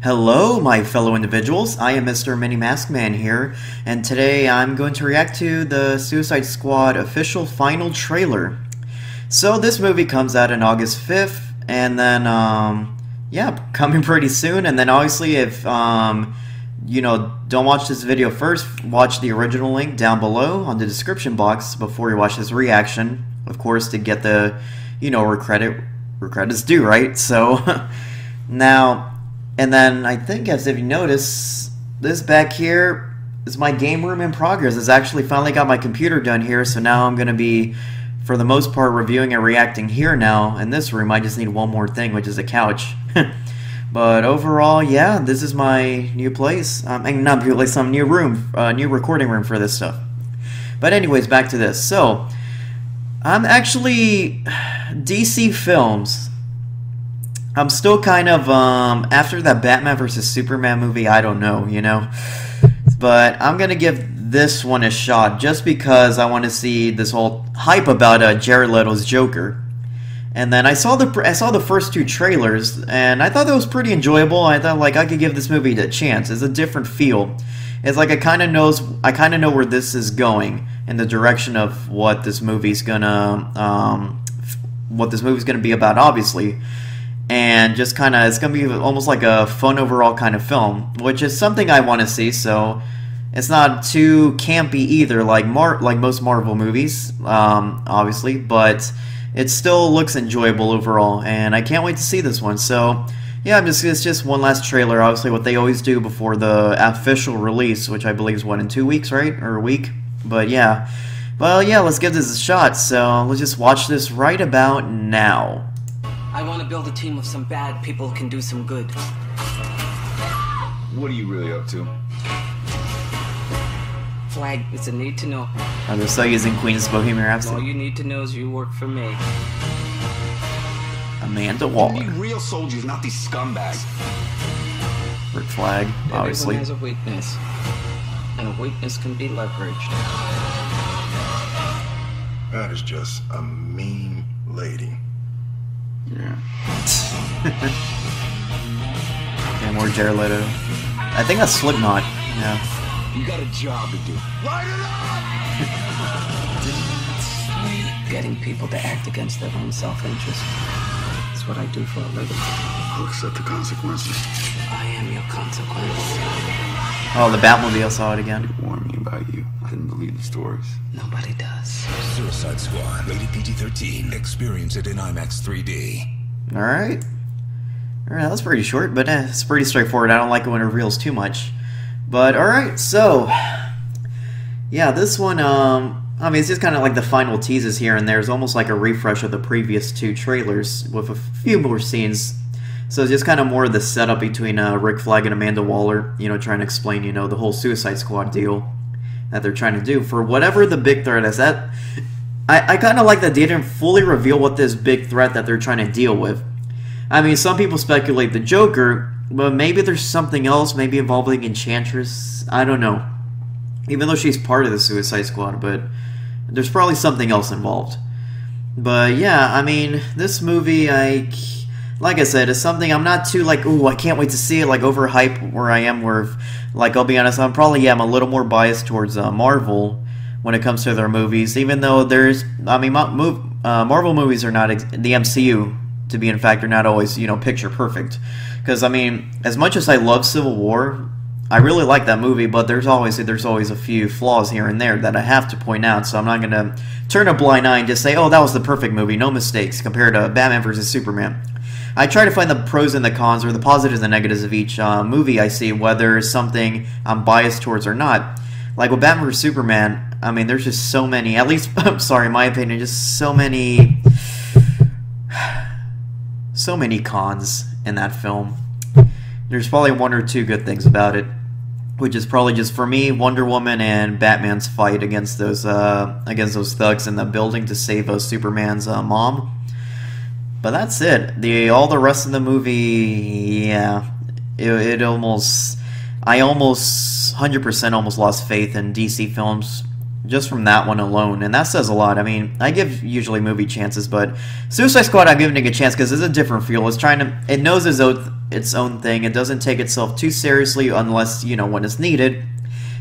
Hello, my fellow individuals. I am Mr. Mini Mask Man here, and today I'm going to react to the Suicide Squad official final trailer. So this movie comes out on August 5th, and then, yeah, coming pretty soon. And then obviously if, don't watch this video first, watch the original link down below on the description box before you watch this reaction. Of course, to get the, where credit's due, right? So, now... And then I think, as if you notice, this back here is my game room in progress. It's actually finally got my computer done here, so now I'm going to be, for the most part, reviewing and reacting here now. In this room, I just need one more thing, which is a couch. But overall, yeah, this is my new place. Not new place, some new room, new recording room for this stuff. But anyways, back to this. So, I'm actually... DC Films... I'm still kind of, after that Batman vs. Superman movie, I don't know, But I'm going to give this one a shot just because I want to see this whole hype about Jared Leto's Joker. And then I saw the first two trailers, and I thought that was pretty enjoyable. I thought, like, I could give this movie a chance. It's a different feel. It's like I kind of know where this is going in the direction of what this movie's gonna be about, obviously. And just kind of, it's going to be almost like a fun overall kind of film, which is something I want to see, so it's not too campy either, like most Marvel movies, obviously, but it still looks enjoyable overall, and I can't wait to see this one. So, yeah, it's just one last trailer, obviously, what they always do before the official release, which I believe is, in 2 weeks, right? Or a week? But, yeah. Well, yeah, let's give this a shot, so let's just watch this right about now. I want to build a team of some bad people who can do some good. What are you really up to? Flag, it's a need to know. Oh, they're still using Queen's Bohemian Rhapsody. All you need to know is you work for me. Amanda Waller. We need real soldiers, not these scumbags. Rick Flag, obviously. Everyone has a weakness, and a weakness can be leveraged. That is just a mean lady. Yeah. And more Jared Leto. I think that's Slipknot. Yeah. You got a job to do. Light it up! Getting people to act against their own self-interest. That's what I do for a living. I'll accept the consequences. I am your consequence. Oh, the Batmobile saw it again. They warned me about you. I didn't believe the stories. Nobody does. Suicide Squad, rated PG-13. Experience it in IMAX 3D. Alright. Alright, that was pretty short, but it's pretty straightforward. I don't like it when it reveals too much. But, alright, so... Yeah, this one, it's just kind of like the final teases here and there. It's almost like a refresh of the previous two trailers with a few more scenes. So it's just kind of more of the setup between Rick Flag and Amanda Waller, trying to explain, the whole Suicide Squad deal that they're trying to do for whatever the big threat is. That I kind of like that they didn't fully reveal what this big threat that they're trying to deal with. I mean, some people speculate the Joker, but maybe there's something else, maybe involving Enchantress. I don't know. Even though she's part of the Suicide Squad, but there's probably something else involved. But yeah, I mean, this movie, like I said, it's something I'm not too, ooh, I can't wait to see it, overhype where I am, where, I'll be honest, I'm a little more biased towards Marvel when it comes to their movies, even though Marvel movies are not, the MCU, to be in fact, are not always, picture perfect. Because, as much as I love Civil War, I really like that movie, but there's always a few flaws here and there that I have to point out, so I'm not going to turn a blind eye and just say, oh, that was the perfect movie, no mistakes, compared to Batman vs. Superman. I try to find the pros and the cons, or the positives and negatives of each movie I see, whether it's something I'm biased towards or not. Like with Batman vs. Superman, there's just so many, at least, I'm sorry, in my opinion, just so many cons in that film. There's probably one or two good things about it, which is probably just, for me, Wonder Woman and Batman's fight against those thugs in the building to save Superman's mom. But that's it. All the rest of the movie, yeah, I almost 100% almost lost faith in DC films just from that one alone, and that says a lot. I mean, I give usually movie chances, but Suicide Squad I'm giving it a chance because it's a different feel. It knows its own thing. It doesn't take itself too seriously unless, you know, when it's needed.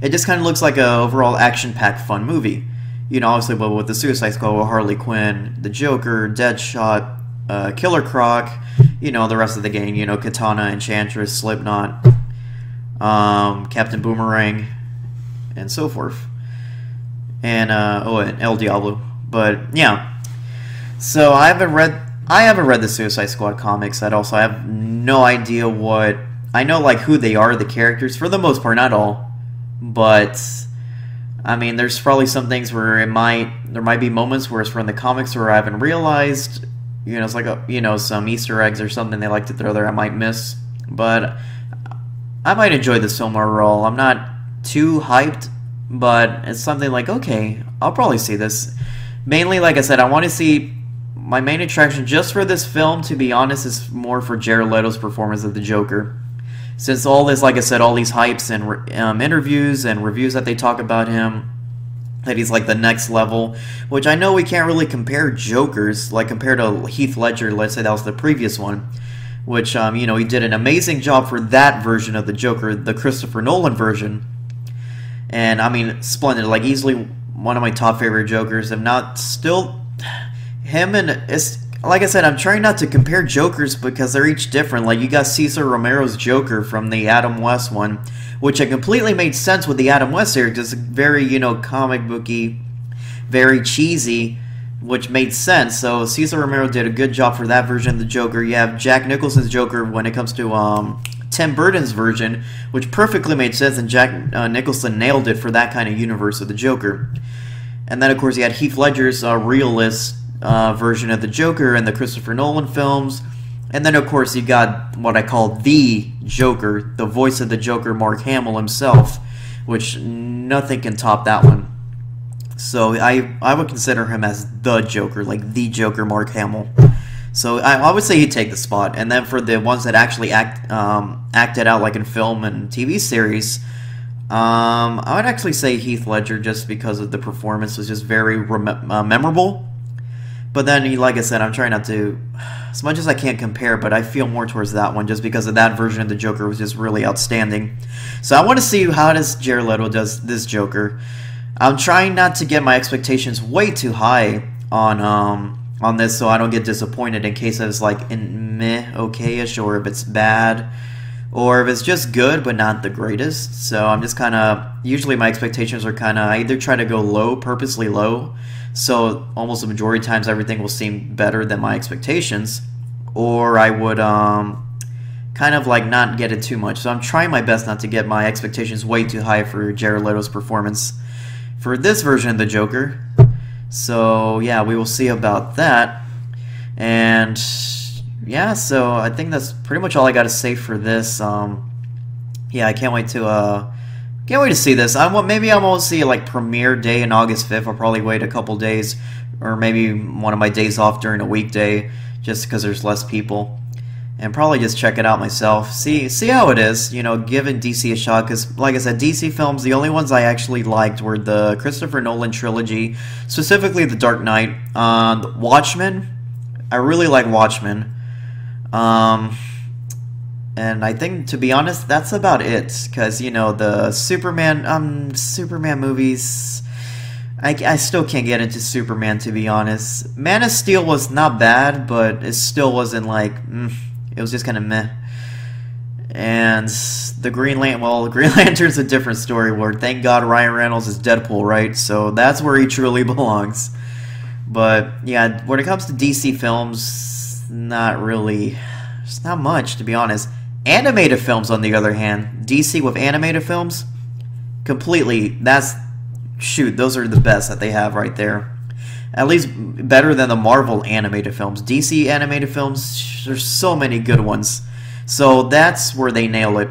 It just kind of looks like a overall action-packed fun movie. You know, obviously, but with the Suicide Squad, with Harley Quinn, the Joker, Deadshot, Killer Croc, you know, the rest of the gang, you know, Katana, Enchantress, Slipknot, Captain Boomerang, and so forth. And and El Diablo. But yeah, so I haven't read the Suicide Squad comics at all, so I have no idea what. I know like who they are, the characters for the most part, not all, but I mean, there's probably some things where there might be moments where it's from the comics where I haven't realized. You know, it's like some Easter eggs or something they like to throw there I might miss, but I might enjoy this film overall. I'm not too hyped, but it's something like, okay, I'll probably see this. Mainly, like I said, I want to see. My main attraction just for this film, to be honest, is more for Jared Leto's performance of the Joker. Since all this, like I said, all these hypes and interviews and reviews that they talk about him, that he's like the next level, which I know we can't really compare Jokers, like compared to Heath Ledger, let's say that was the previous one, which, you know, he did an amazing job for that version of the Joker, the Christopher Nolan version. And, I mean, splendid, like easily one of my top favorite Jokers, if not still, him and, it's, like I said, I'm trying not to compare Jokers because they're each different. Like, you got Cesar Romero's Joker from the Adam West one, which it completely made sense with the Adam West series. It's very, you know, comic booky, very cheesy, which made sense. So Cesar Romero did a good job for that version of the Joker. You have Jack Nicholson's Joker when it comes to Tim Burton's version, which perfectly made sense, and Jack Nicholson nailed it for that kind of universe of the Joker. And then, of course, you had Heath Ledger's realist version of the Joker in the Christopher Nolan films. And then, of course, you got what I call the Joker, the voice of the Joker, Mark Hamill himself, which nothing can top that one. So I would consider him as the Joker, like the Joker, Mark Hamill. So I would say he'd take the spot. And then for the ones that actually acted out, like in film and TV series, I would actually say Heath Ledger, just because of the performance was just very memorable. But then, like I said, I'm trying not to, as much as I can't compare, but I feel more towards that one just because of that version of the Joker was just really outstanding. So I want to see how Jared Leto does this Joker. I'm trying not to get my expectations way too high on this, so I don't get disappointed in case it's like in meh, okay-ish, or if it's bad, or if it's just good but not the greatest. So I'm just kind of, usually my expectations are kind of, I either try to go low, purposely low, so almost the majority of times everything will seem better than my expectations, or I would kind of like not get it too much. So I'm trying my best not to get my expectations way too high for Jared Leto's performance for this version of the Joker. So yeah, we will see about that. And yeah, so I think that's pretty much all I got to say for this. Yeah, I can't wait to see this. Maybe I won't see it like premiere day in August 5th. I'll probably wait a couple days, or maybe one of my days off during a weekday, just because there's less people, and probably just check it out myself. See how it is. You know, giving DC a shot, because like I said, DC films, the only ones I actually liked were the Christopher Nolan trilogy, specifically The Dark Knight, Watchmen. I really like Watchmen. And I think, to be honest, that's about it. Because, you know, the Superman movies, I still can't get into Superman, to be honest. Man of Steel was not bad, but it still wasn't like, it was just kind of meh. And the Green Lantern's a different story, where thank God Ryan Reynolds is Deadpool, right? So that's where he truly belongs. But, yeah, when it comes to DC films, not really. There's not much, to be honest. Animated films, on the other hand, DC with animated films, completely, those are the best that they have right there. At least better than the Marvel animated films. DC animated films, there's so many good ones. So that's where they nail it.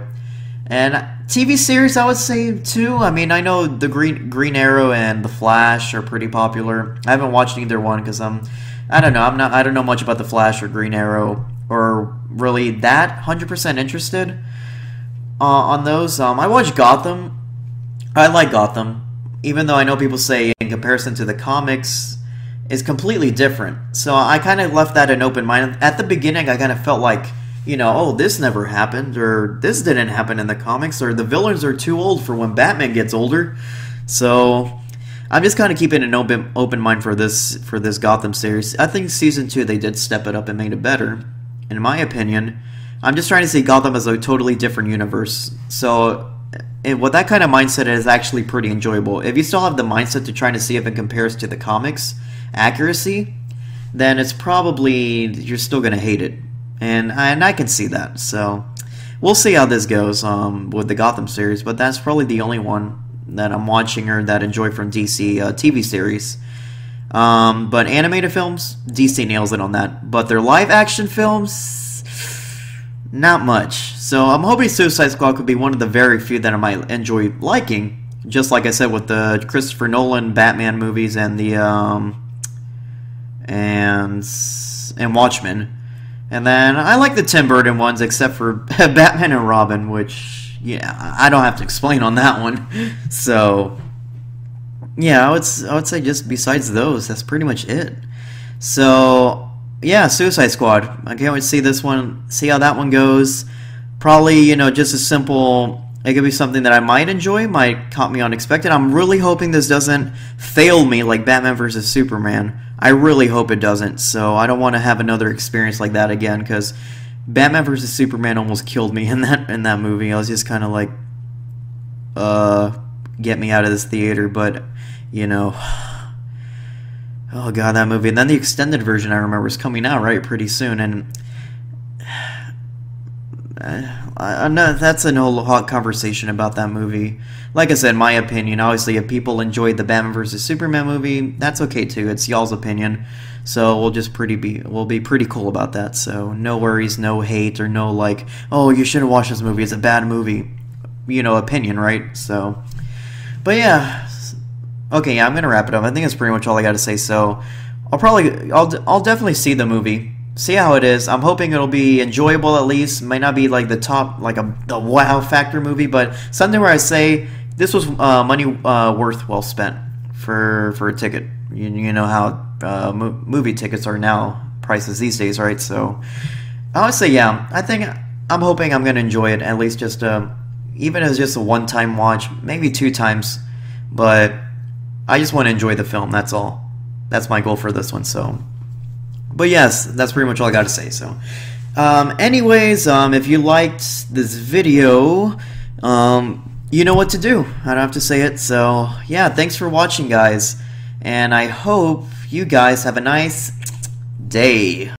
And TV series, I would say, too. I mean, I know the Green Arrow and The Flash are pretty popular. I haven't watched either one because I don't know much about The Flash or Green Arrow, or really that 100% interested on those. I watched Gotham. I like Gotham. even though I know people say in comparison to the comics, is completely different. So I kind of left that an open mind. At the beginning, I kind of felt like, you know, oh, this never happened, or this didn't happen in the comics, or the villains are too old for when Batman gets older. So I'm just kind of keeping an open mind for this Gotham series. I think season 2 they did step it up and made it better, in my opinion. I'm just trying to see Gotham as a totally different universe. So with that kind of mindset, it is actually pretty enjoyable. If you still have the mindset to try to see if it compares to the comics accuracy, then it's probably, you're still going to hate it. And I can see that. So we'll see how this goes with the Gotham series, but that's probably the only one that I'm watching or that I enjoy from DC TV series. But animated films, DC nails it on that. But their live action films, not much. So I'm hoping Suicide Squad could be one of the very few that I might enjoy liking. Just like I said with the Christopher Nolan Batman movies and the and Watchmen. And then I like the Tim Burton ones except for Batman and Robin, which, yeah, I don't have to explain on that one. So yeah, I would say just besides those, that's pretty much it. So yeah, Suicide Squad. I can't wait to see this one, see how that one goes. Probably, you know, just a simple, it could be something that I might enjoy, might caught me unexpected. I'm really hoping this doesn't fail me like Batman vs. Superman. I really hope it doesn't, so I don't want to have another experience like that again, because Batman vs. Superman almost killed me in that movie. I was just kind of like, get me out of this theater, but, you know, oh god, that movie. And then the extended version, I remember, is coming out, right, pretty soon, and I know that's a whole hot conversation about that movie. Like I said, my opinion. Obviously, if people enjoyed the Batman vs. Superman movie, that's okay too. It's y'all's opinion. So we'll be pretty cool about that. So no worries, no hate, or no like, oh, you shouldn't watch this movie. It's a bad movie. You know, opinion, right? So, but yeah. Okay, yeah, I'm gonna wrap it up. I think that's pretty much all I got to say. So I'll definitely see the movie. See how it is. I'm hoping it'll be enjoyable at least. Might not be like the top, like the wow factor movie, but something where I say this was money worth well spent for a ticket. You know how movie tickets are now prices these days, right? So I would say yeah. I'm hoping I'm gonna enjoy it at least, just even as just a one-time watch, maybe 2 times, but I just want to enjoy the film. That's all. That's my goal for this one. So. But yes, that's pretty much all I got to say. So, anyways, if you liked this video, you know what to do. I don't have to say it. So, yeah, thanks for watching, guys. And I hope you guys have a nice day.